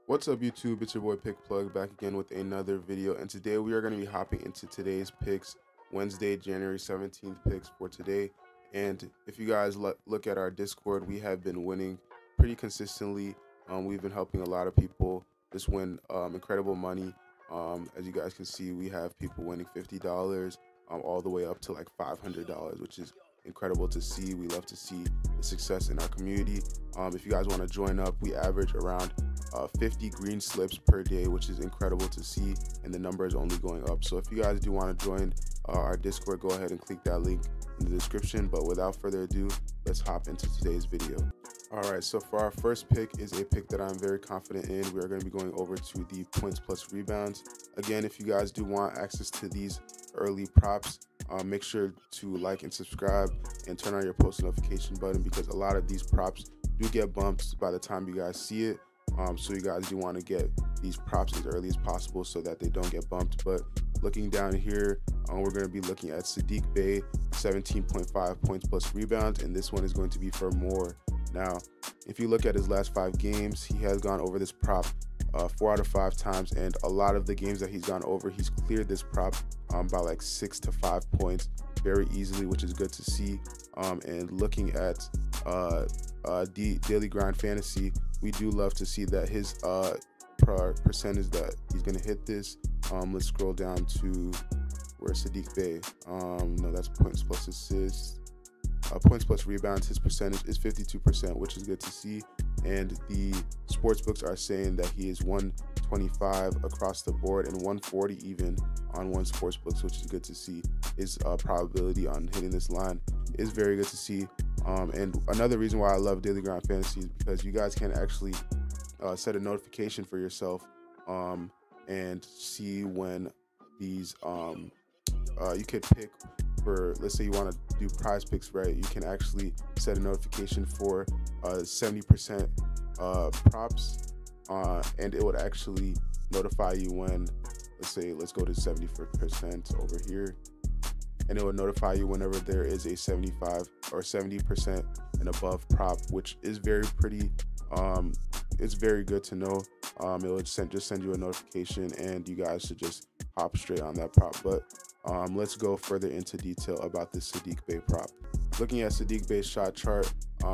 What's up YouTube, it's your boy Pick Plug back again with another video, and today we are going to be hopping into today's picks, Wednesday, January 17th picks for today. And if you guys look at our Discord, we have been winning pretty consistently. We've been helping a lot of people just win incredible money. As you guys can see, we have people winning $50 all the way up to like $500, which is incredible to see. We love to see the success in our community. If you guys want to join up, we average around 50 green slips per day, which is incredible to see, and the number is only going up. So if you guys do want to join our Discord, go ahead and click that link in the description. But without further ado, let's hop into today's video. Alright, so for our first pick is a pick that I'm very confident in. We are going to be going over to the points plus rebounds. Again, if you guys do want access to these early props, make sure to like and subscribe and turn on your post notification button, because a lot of these props do get bumped by the time you guys see it. So you guys do want to get these props as early as possible so that they don't get bumped. But looking down here, we're going to be looking at Saddiq Bey, 17.5 points plus rebounds, and this one is going to be for more. Now, if you look at his last 5 games, he has gone over this prop 4 out of 5 times, and a lot of the games that he's gone over, he's cleared this prop by like 6 to 5 points very easily, which is good to see. And looking at Daily Grind Fantasy, we do love to see that his percentage that he's going to hit this. Let's scroll down to where Saddiq Bey, no, that's points plus assists. Points plus rebounds, his percentage is 52%, which is good to see. And the sports books are saying that he is 125 across the board and 140 even on one sports books, which is good to see. His probability on hitting this line is very good to see. And another reason why I love Daily Grind Fantasy is because you guys can actually set a notification for yourself and see when these you could pick for, let's say you want to do Prizepicks, right? You can actually set a notification for 70% props, and it would actually notify you when, let's go to 70% over here, and it would notify you whenever there is a 75 or 70% and above prop, which is very pretty. It's very good to know. It would just send you a notification, and you guys should just hop straight on that prop. But let's go further into detail about this Saddiq Bey prop. Looking at Saddiq Bey's shot chart,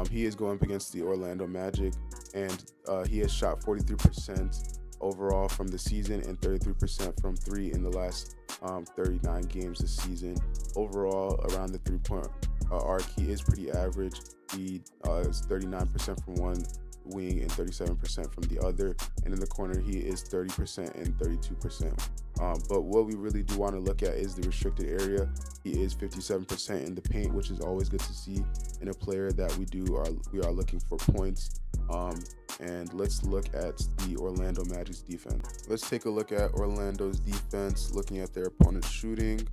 he is going up against the Orlando Magic, and he has shot 43% overall from the season and 33% from 3 in the last 39 games this season. Overall, around the 3-point arc, he is pretty average. He is 39% from one wing and 37% from the other, and in the corner he is 30% and 32%. But what we really do want to look at is the restricted area. He is 57% in the paint, which is always good to see in a player that we are looking for points. And let's look at the Orlando Magic's defense. Let's take a look at Orlando's defense, looking at their opponent's shooting.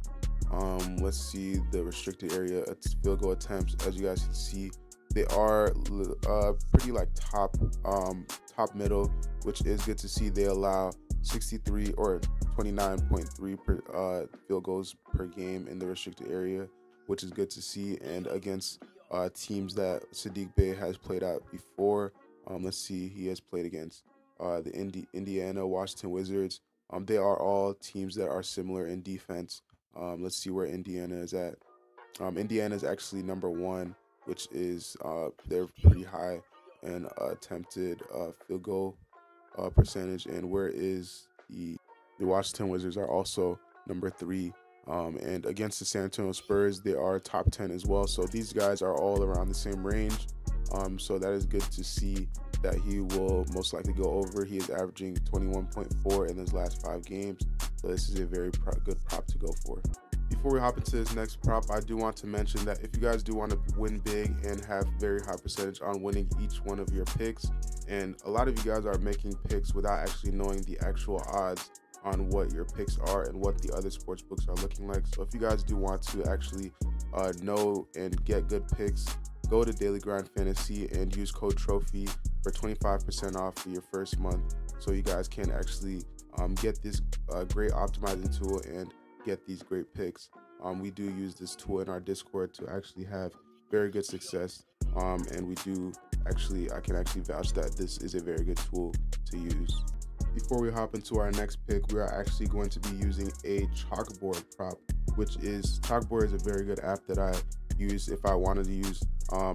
Let's see the restricted area field goal attempts. As you guys can see, they are pretty like top middle, which is good to see. They allow 63 or 29.3 field goals per game in the restricted area, which is good to see. And against teams that Saddiq Bey has played at before, let's see, he has played against the Indiana, Washington Wizards. They are all teams that are similar in defense. Let's see where Indiana is at. Indiana is actually number 1, which is they're pretty high in attempted field goal percentage. And where is the Washington Wizards are also number 3. And against the San Antonio Spurs, they are top 10 as well. So these guys are all around the same range. So that is good to see that he will most likely go over. He is averaging 21.4 in his last 5 games. So this is a very good prop to go for. Before we hop into this next prop, I do want to mention that if you guys do want to win big and have very high percentage on winning each one of your picks, and a lot of you guys are making picks without actually knowing the actual odds on what your picks are and what the other sports books are looking like. So if you guys do want to actually know and get good picks, go to Daily Grind Fantasy and use code TROPHY for 25% off for your first month, so you guys can actually get this great optimizing tool and get these great picks. We do use this tool in our Discord to actually have very good success, and we do actually, I can actually vouch that this is a very good tool to use. Before we hop into our next pick, we are actually going to be using a Chalkboard prop, Chalkboard is a very good app that I use if I wanted to use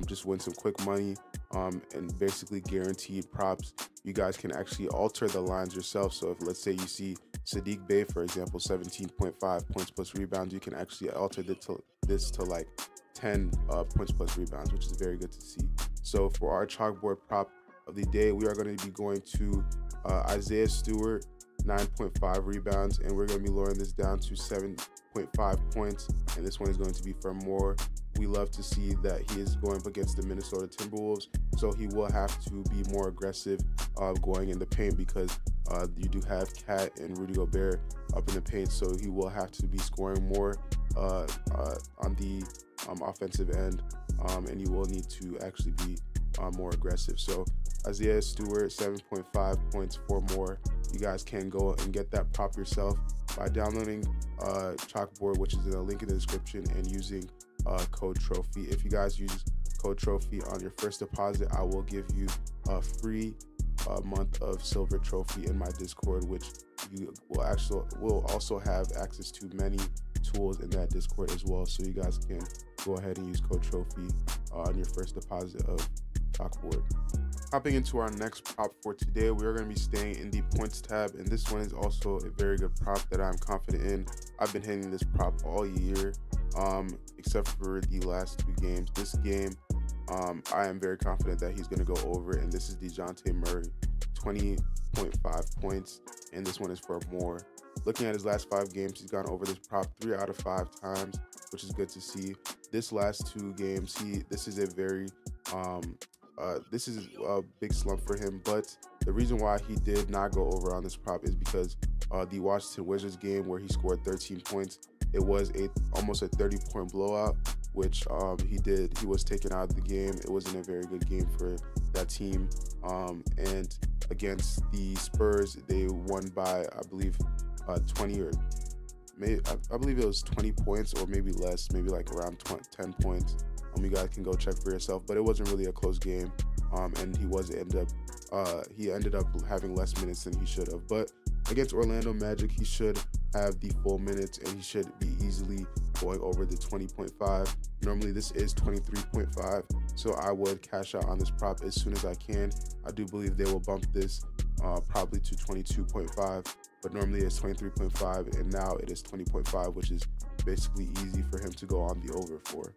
just win some quick money and basically guaranteed props. You guys can actually alter the lines yourself. So if, let's say, you see Sadiq Bey, for example, 17.5 points plus rebounds, you can actually alter this to like 10 points plus rebounds, which is very good to see. So for our Chalkboard prop of the day, we are going to be going to Isaiah Stewart, 9.5 rebounds, and we're going to be lowering this down to 7.5 points, and this one is going to be for more. We love to see that he is going up against the Minnesota Timberwolves, so he will have to be more aggressive going in the paint, because you do have Cat and Rudy Gobert up in the paint, so he will have to be scoring more on the offensive end, and he will need to actually be more aggressive. So Isaiah Stewart, 7.5 points for more. You guys can go and get that prop yourself by downloading Chalkboard, which is in a link in the description, and using code Trophy. If you guys use code Trophy on your first deposit, I will give you a free month of Silver Trophy in my Discord, which you will also have access to many tools in that Discord as well. So you guys can go ahead and use code Trophy on your first deposit of Chalkboard. Hopping into our next prop for today, we are going to be staying in the points tab, and this one is also a very good prop that I'm confident in. I've been hitting this prop all year, except for the last 2 games. This game, I am very confident that he's going to go over, and this is DeJounte Murray, 20.5 points, and this one is for more. Looking at his last 5 games, he's gone over this prop 3 out of 5 times, which is good to see. This last 2 games, this is a big slump for him, but the reason why he did not go over on this prop is because the Washington Wizards game where he scored 13 points, it was almost a 30-point blowout, which he was taken out of the game. It wasn't a very good game for that team, and against the Spurs, they won by, I believe, 20 or maybe, I believe it was 20 points or maybe less, maybe like around 10 points. You guys can go check for yourself, but it wasn't really a close game, and he ended up having less minutes than he should have. But against Orlando Magic, he should have the full minutes, and he should be easily going over the 20.5. Normally this is 23.5, so I would cash out on this prop as soon as I can. I do believe they will bump this probably to 22.5, but normally it's 23.5, and now it is 20.5, which is basically easy for him to go on the over for.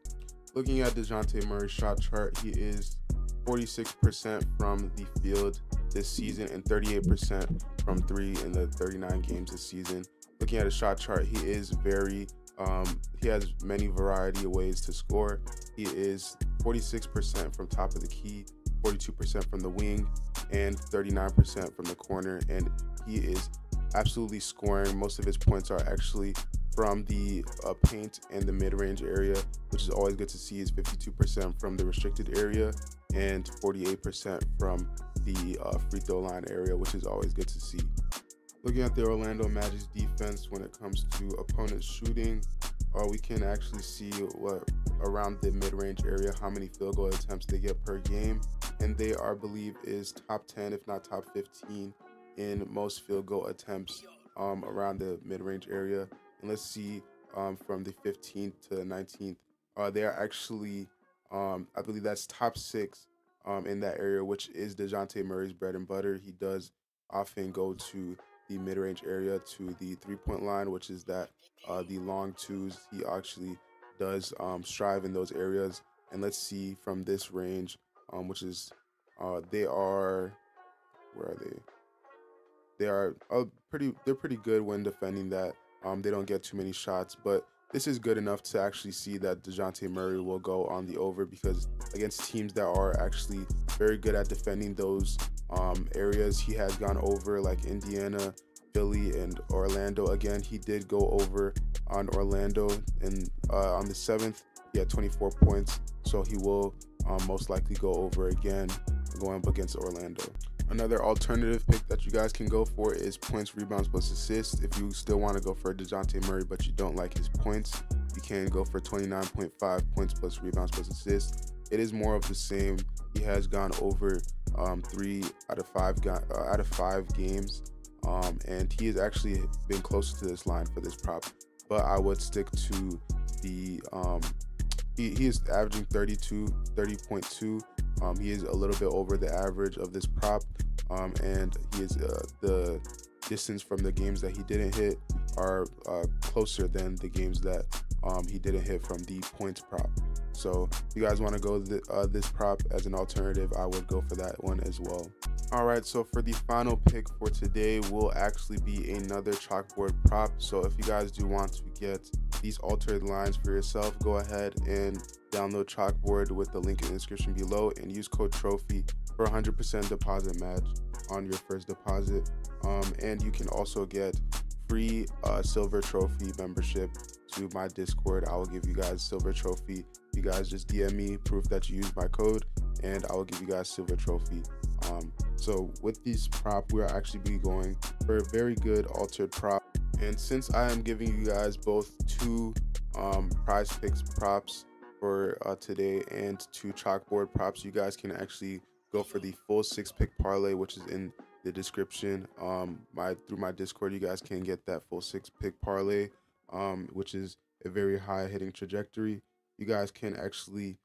Looking at DeJounte Murray's shot chart, he is 46% from the field this season and 38% from 3 in the 39 games this season. Looking at his shot chart, he is he has many variety of ways to score. He is 46% from top of the key, 42% from the wing, and 39% from the corner, and he is absolutely scoring. Most of his points are actually from the paint and the mid-range area, which is always good to see. Is 52% from the restricted area and 48% from the free throw line area, which is always good to see. Looking at the Orlando Magic's defense when it comes to opponents shooting, we can actually see around the mid-range area how many field goal attempts they get per game, and they I believe is top 10 if not top 15 in most field goal attempts around the mid-range area. And let's see, from the 15th to the 19th, they are actually, I believe that's top 6 in that area, which is DeJounte Murray's bread and butter. He does often go to the mid-range area, to the three-point line, which is that the long twos. He actually does strive in those areas. And let's see from this range, which is they're pretty good when defending that. They don't get too many shots, but this is good enough to actually see that DeJounte Murray will go on the over, because against teams that are actually very good at defending those areas, he has gone over, like Indiana, Philly, and Orlando. Again, he did go over on Orlando, and on the 7th, he had 24 points, so he will most likely go over again going up against Orlando. Another alternative pick that you guys can go for is points, rebounds, plus assists. If you still want to go for DeJounte Murray but you don't like his points, you can go for 29.5 points plus rebounds plus assists. It is more of the same. He has gone over 3 out of 5 games, and he has actually been closer to this line for this prop. But I would stick to the he is averaging 30.2. He is a little bit over the average of this prop, and he is the distance from the games that he didn't hit are closer than the games that he didn't hit from the points prop. So if you guys want to go this prop as an alternative, I would go for that one as well. All right, so for the final pick for today will actually be another chalkboard prop. So if you guys do want to get these altered lines for yourself, go ahead and download Chalkboard with the link in the description below and use code TROPHY for 100% deposit match on your first deposit. And you can also get free silver trophy membership to my Discord. I will give you guys silver trophy. You guys just DM me proof that you use my code, and I will give you guys silver trophy. So with this prop, we're actually be going for a very good altered prop. And since I am giving you guys both two Prizepicks props for today and two chalkboard props, you guys can actually go for the full 6-pick parlay, which is in the description. Through my Discord, you guys can get that full 6-pick parlay, which is a very high hitting trajectory. You guys can actually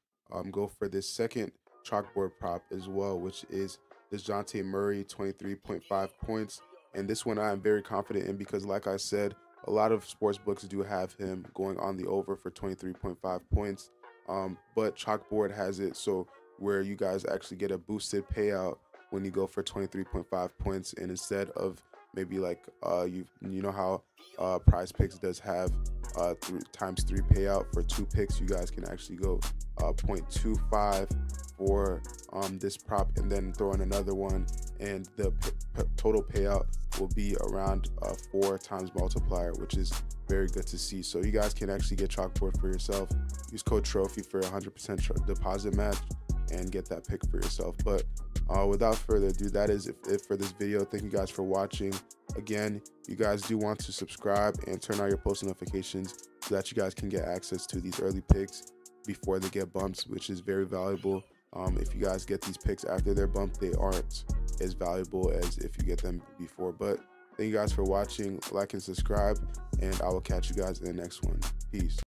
go for this second chalkboard prop as well, which is DeJounte Murray, 23.5 points. And this one I am very confident in because, like I said, a lot of sports books do have him going on the over for 23.5 points. But Chalkboard has it so where you guys actually get a boosted payout when you go for 23.5 points, and instead of maybe like you know how Prizepicks does have 3x3 payout for 2 picks, you guys can actually go 0.25 for this prop and then throw in another one, and the total payout will be around 4 times multiplier, which is very good to see. So you guys can actually get Chalkboard for yourself. Use code TROPHY for 100% deposit match and get that pick for yourself. But without further ado, that is it for this video. Thank you guys for watching. Again, you guys do want to subscribe and turn on your post notifications so that you guys can get access to these early picks before they get bumped, which is very valuable. If you guys get these picks after they're bumped, they aren't as valuable as if you get them before. But thank you guys for watching. Like and subscribe, and I will catch you guys in the next one. Peace.